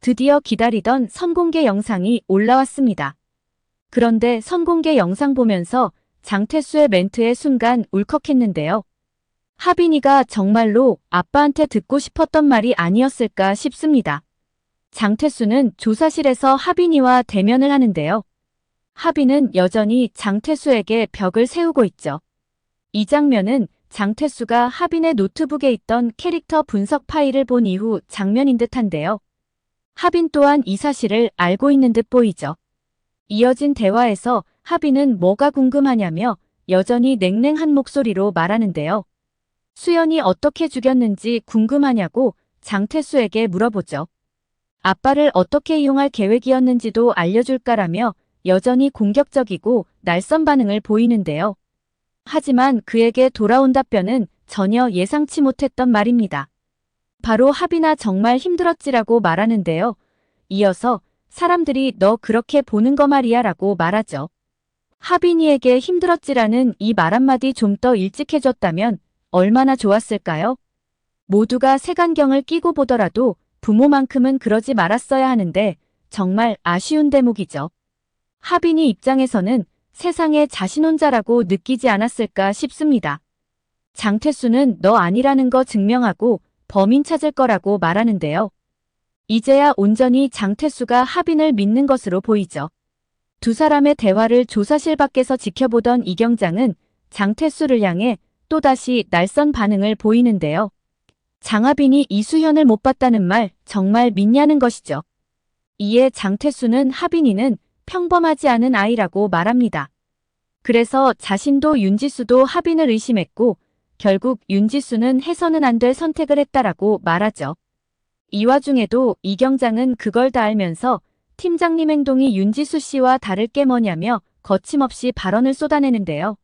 드디어 기다리던 선공개 영상이 올라왔습니다. 그런데 선공개 영상 보면서 장태수의 멘트에 순간 울컥했는데요. 하빈이가 정말로 아빠한테 듣고 싶었던 말이 아니었을까 싶습니다. 장태수는 조사실에서 하빈이와 대면을 하는데요. 하빈은 여전히 장태수에게 벽을 세우고 있죠. 이 장면은 장태수가 하빈의 노트북에 있던 캐릭터 분석 파일을 본 이후 장면인 듯한데요. 하빈 또한 이 사실을 알고 있는 듯 보이죠. 이어진 대화에서 하빈은 뭐가 궁금하냐며 여전히 냉랭한 목소리로 말하는데요. 수연이 어떻게 죽였는지 궁금하냐고 장태수에게 물어보죠. 아빠를 어떻게 이용할 계획이었는지도 알려줄까라며 여전히 공격적이고 날선 반응을 보이는데요. 하지만 그에게 돌아온 답변은 전혀 예상치 못했던 말입니다. 바로 하빈아 정말 힘들었지라고 말하는데요. 이어서 사람들이 너 그렇게 보는 거 말이야 라고 말하죠. 하빈이에게 힘들었지라는 이 말 한마디 좀 더 일찍 해줬다면 얼마나 좋았을까요? 모두가 색안경을 끼고 보더라도 부모만큼은 그러지 말았어야 하는데 정말 아쉬운 대목이죠. 하빈이 입장에서는 세상에 자신 혼자라고 느끼지 않았을까 싶습니다. 장태수는 너 아니라는 거 증명하고 범인 찾을 거라고 말하는데요. 이제야 온전히 장태수가 하빈을 믿는 것으로 보이죠. 두 사람의 대화를 조사실 밖에서 지켜보던 이경장은 장태수를 향해 또다시 날선 반응을 보이는데요. 장하빈이 이수현을 못 봤다는 말 정말 믿냐는 것이죠. 이에 장태수는 하빈이는 평범하지 않은 아이라고 말합니다. 그래서 자신도 윤지수도 하빈을 의심했고 결국 윤지수는 해서는 안 될 선택을 했다라고 말하죠. 이 와중에도 이경장은 그걸 다 알면서 팀장님 행동이 윤지수 씨와 다를 게 뭐냐며 거침없이 발언을 쏟아내는데요.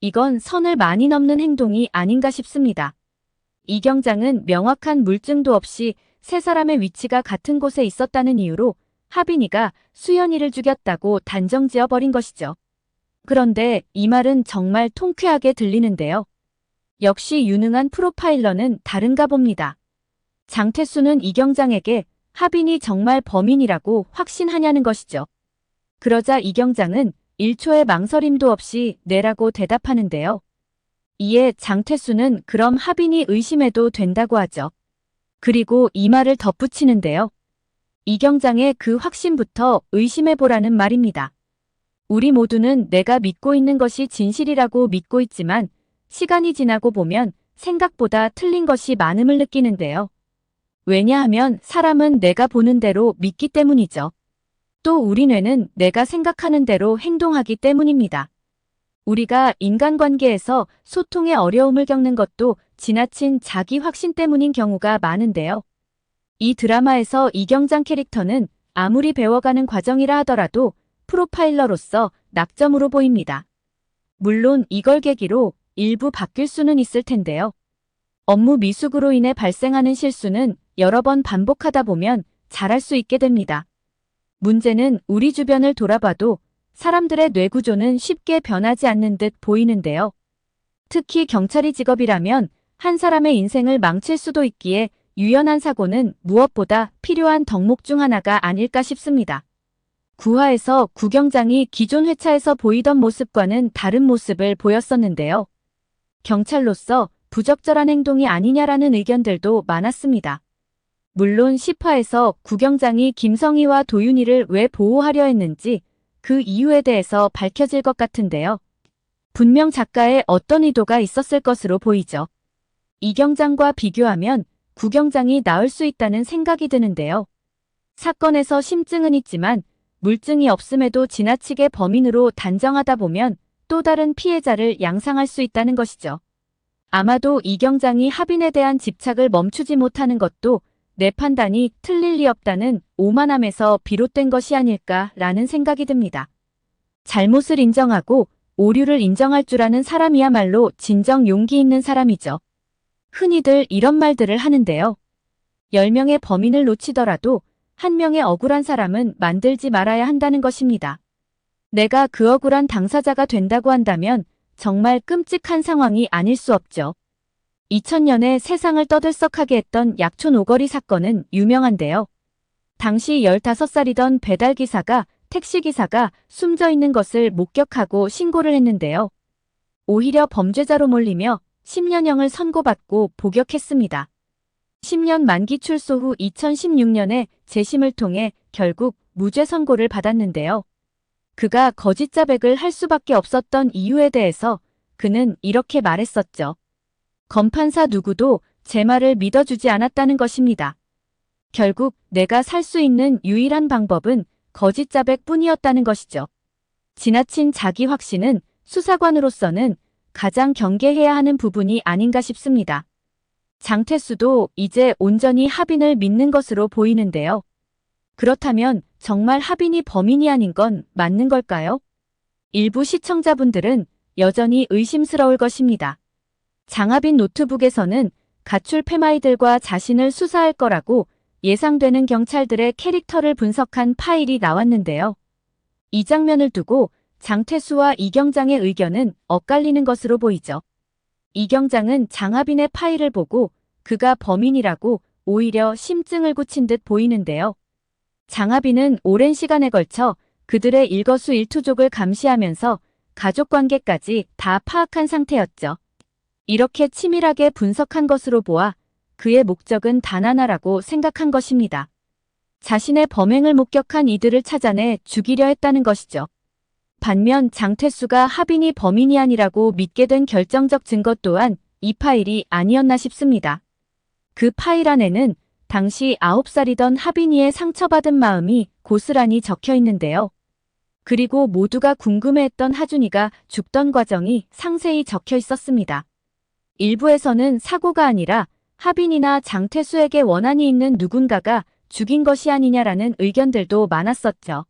이건 선을 많이 넘는 행동이 아닌가 싶습니다. 이경장은 명확한 물증도 없이 세 사람의 위치가 같은 곳에 있었다는 이유로 하빈이가 수연이를 죽였다고 단정지어버린 것이죠. 그런데 이 말은 정말 통쾌하게 들리는데요. 역시 유능한 프로파일러는 다른가 봅니다. 장태수는 이경장에게 하빈이 정말 범인이라고 확신하냐는 것이죠. 그러자 이경장은 1초의 망설임도 없이 네라고 대답하는데요. 이에 장태수는 그럼 하빈이 의심해도 된다고 하죠. 그리고 이 말을 덧붙이는데요. 이경장의 그 확신부터 의심해보라는 말입니다. 우리 모두는 내가 믿고 있는 것이 진실이라고 믿고 있지만 시간이 지나고 보면 생각보다 틀린 것이 많음을 느끼는데요. 왜냐하면 사람은 내가 보는 대로 믿기 때문이죠. 또 우리 뇌는 내가 생각하는 대로 행동하기 때문입니다. 우리가 인간관계에서 소통의 어려움을 겪는 것도 지나친 자기 확신 때문인 경우가 많은데요. 이 드라마에서 이경장 캐릭터는 아무리 배워가는 과정이라 하더라도 프로파일러로서 낙점으로 보입니다. 물론 이걸 계기로 일부 바뀔 수는 있을 텐데요. 업무 미숙으로 인해 발생하는 실수는 여러 번 반복하다 보면 잘할 수 있게 됩니다. 문제는 우리 주변을 돌아봐도 사람들의 뇌구조는 쉽게 변하지 않는 듯 보이는데요. 특히 경찰이 직업이라면 한 사람의 인생을 망칠 수도 있기에 유연한 사고는 무엇보다 필요한 덕목 중 하나가 아닐까 싶습니다. 9화에서 구경장이 기존 회차에서 보이던 모습과는 다른 모습을 보였었는데요. 경찰로서 부적절한 행동이 아니냐라는 의견들도 많았습니다. 물론 10화에서 구경장이 김성희와 도윤이를 왜 보호하려 했는지 그 이유에 대해서 밝혀질 것 같은데요. 분명 작가의 어떤 의도가 있었을 것으로 보이죠. 이경장과 비교하면 구경장이 나을 수 있다는 생각이 드는데요. 사건에서 심증은 있지만 물증이 없음에도 지나치게 범인으로 단정하다 보면 또 다른 피해자를 양상할 수 있다는 것이죠. 아마도 이경장이 하빈에 대한 집착을 멈추지 못하는 것도 내 판단이 틀릴 리 없다는 오만함에서 비롯된 것이 아닐까라는 생각이 듭니다. 잘못을 인정하고 오류를 인정할 줄 아는 사람이야말로 진정 용기 있는 사람이죠. 흔히들 이런 말들을 하는데요. 10명의 범인을 놓치더라도 한 명의 억울한 사람은 만들지 말아야 한다는 것입니다. 내가 그 억울한 당사자가 된다고 한다면 정말 끔찍한 상황이 아닐 수 없죠. 2000년에 세상을 떠들썩하게 했던 약촌 오거리 사건은 유명한데요. 당시 15살이던 배달기사가 택시기사가 숨져 있는 것을 목격하고 신고를 했는데요. 오히려 범죄자로 몰리며 10년형을 선고받고 복역했습니다. 10년 만기 출소 후 2016년에 재심을 통해 결국 무죄 선고를 받았는데요. 그가 거짓 자백을 할 수밖에 없었던 이유에 대해서 그는 이렇게 말했었죠. 검판사 누구도 제 말을 믿어주지 않았다는 것입니다. 결국 내가 살 수 있는 유일한 방법은 거짓 자백뿐이었다는 것이죠. 지나친 자기 확신은 수사관으로서는 가장 경계해야 하는 부분이 아닌가 싶습니다. 장태수도 이제 온전히 하빈을 믿는 것으로 보이는데요. 그렇다면 정말 하빈이 범인이 아닌 건 맞는 걸까요? 일부 시청자분들은 여전히 의심스러울 것입니다. 장하빈 노트북에서는 가출 패마이들과 자신을 수사할 거라고 예상되는 경찰들의 캐릭터를 분석한 파일이 나왔는데요. 이 장면을 두고 장태수와 이경장의 의견은 엇갈리는 것으로 보이죠. 이경장은 장하빈의 파일을 보고 그가 범인이라고 오히려 심증을 굳힌 듯 보이는데요. 장하빈은 오랜 시간에 걸쳐 그들의 일거수일투족을 감시하면서 가족관계까지 다 파악한 상태였죠. 이렇게 치밀하게 분석한 것으로 보아 그의 목적은 단 하나라고 생각한 것입니다. 자신의 범행을 목격한 이들을 찾아내 죽이려 했다는 것이죠. 반면 장태수가 하빈이 범인이 아니라고 믿게 된 결정적 증거 또한 이 파일이 아니었나 싶습니다. 그 파일 안에는 당시 9살이던 하빈이의 상처받은 마음이 고스란히 적혀 있는데요. 그리고 모두가 궁금해했던 하준이가 죽던 과정이 상세히 적혀 있었습니다. 일부에서는 사고가 아니라 하빈이나 장태수에게 원한이 있는 누군가가 죽인 것이 아니냐라는 의견들도 많았었죠.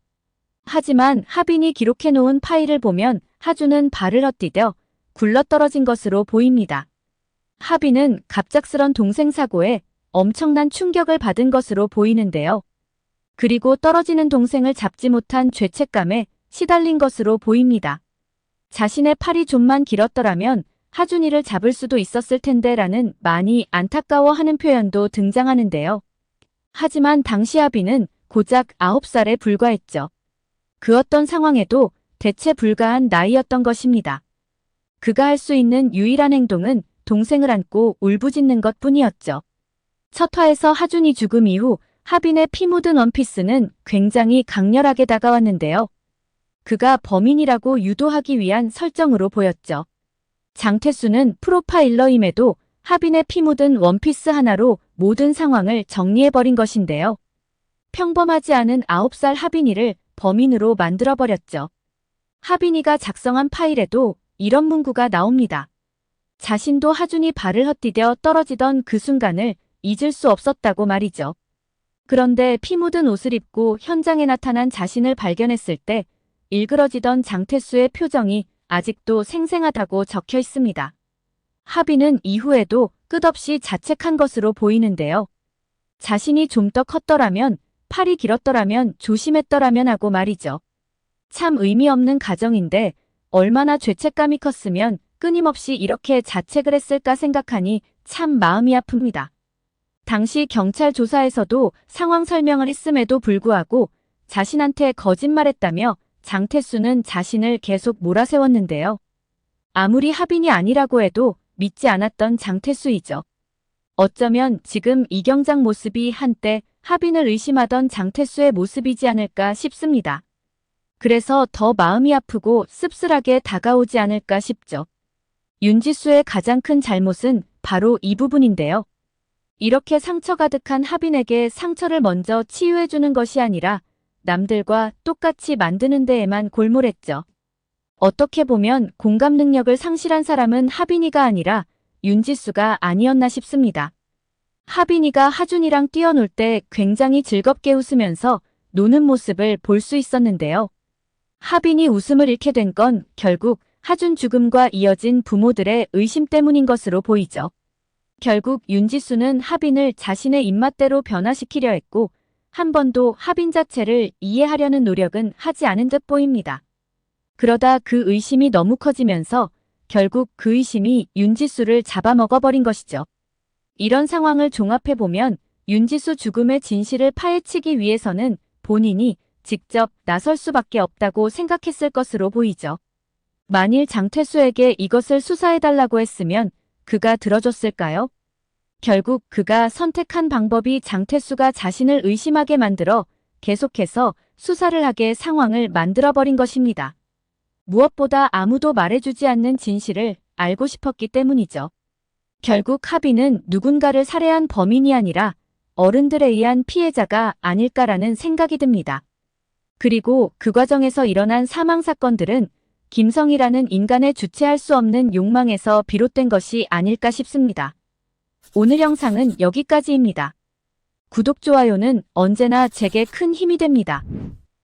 하지만 하빈이 기록해놓은 파일을 보면 하준은 발을 헛디뎌 굴러떨어진 것으로 보입니다. 하빈은 갑작스런 동생 사고에 엄청난 충격을 받은 것으로 보이는데요. 그리고 떨어지는 동생을 잡지 못한 죄책감에 시달린 것으로 보입니다. 자신의 팔이 좀만 길었더라면 하준이를 잡을 수도 있었을 텐데 라는 많이 안타까워하는 표현도 등장하는데요. 하지만 당시 하빈은 고작 9살에 불과했죠. 그 어떤 상황에도 대체 불가한 나이였던 것입니다. 그가 할 수 있는 유일한 행동은 동생을 안고 울부짖는 것뿐이었죠. 첫 화에서 하준이 죽음 이후 하빈의 피 묻은 원피스는 굉장히 강렬하게 다가왔는데요. 그가 범인이라고 유도하기 위한 설정으로 보였죠. 장태수는 프로파일러임에도 하빈의 피 묻은 원피스 하나로 모든 상황을 정리해버린 것인데요. 평범하지 않은 9살 하빈이를 범인으로 만들어버렸죠. 하빈이가 작성한 파일에도 이런 문구가 나옵니다. 자신도 하준이 발을 헛디뎌 떨어지던 그 순간을 잊을 수 없었다고 말이죠. 그런데 피 묻은 옷을 입고 현장에 나타난 자신을 발견했을 때 일그러지던 장태수의 표정이 아직도 생생하다고 적혀 있습니다. 하빈은 이후에도 끝없이 자책한 것으로 보이는데요. 자신이 좀 더 컸더라면, 팔이 길었더라면, 조심했더라면 하고 말이죠. 참 의미 없는 가정인데 얼마나 죄책감이 컸으면 끊임없이 이렇게 자책을 했을까 생각하니 참 마음이 아픕니다. 당시 경찰 조사에서도 상황 설명을 했음에도 불구하고 자신한테 거짓말했다며 장태수는 자신을 계속 몰아세웠는데요. 아무리 하빈이 아니라고 해도 믿지 않았던 장태수이죠. 어쩌면 지금 이경장 모습이 한때 하빈을 의심하던 장태수의 모습이지 않을까 싶습니다. 그래서 더 마음이 아프고 씁쓸하게 다가오지 않을까 싶죠. 윤지수의 가장 큰 잘못은 바로 이 부분인데요. 이렇게 상처 가득한 하빈에게 상처를 먼저 치유해주는 것이 아니라 남들과 똑같이 만드는 데에만 골몰했죠. 어떻게 보면 공감 능력을 상실한 사람은 하빈이가 아니라 윤지수가 아니었나 싶습니다. 하빈이가 하준이랑 뛰어놀 때 굉장히 즐겁게 웃으면서 노는 모습을 볼 수 있었는데요. 하빈이 웃음을 잃게 된 건 결국 하준 죽음과 이어진 부모들의 의심 때문인 것으로 보이죠. 결국 윤지수는 하빈을 자신의 입맛대로 변화시키려 했고 한 번도 하빈 자체를 이해하려는 노력은 하지 않은 듯 보입니다. 그러다 그 의심이 너무 커지면서 결국 그 의심이 윤지수를 잡아먹어버린 것이죠. 이런 상황을 종합해보면 윤지수 죽음의 진실을 파헤치기 위해서는 본인이 직접 나설 수밖에 없다고 생각했을 것으로 보이죠. 만일 장태수에게 이것을 수사해달라고 했으면 그가 들어줬을까요? 결국 그가 선택한 방법이 장태수가 자신을 의심하게 만들어 계속해서 수사를 하게 상황을 만들어버린 것입니다. 무엇보다 아무도 말해주지 않는 진실을 알고 싶었기 때문이죠. 결국 하빈은 누군가를 살해한 범인이 아니라 어른들에 의한 피해자가 아닐까라는 생각이 듭니다. 그리고 그 과정에서 일어난 사망 사건들은 김성이라는 인간의 주체할 수 없는 욕망에서 비롯된 것이 아닐까 싶습니다. 오늘 영상은 여기까지입니다. 구독, 좋아요는 언제나 제게 큰 힘이 됩니다.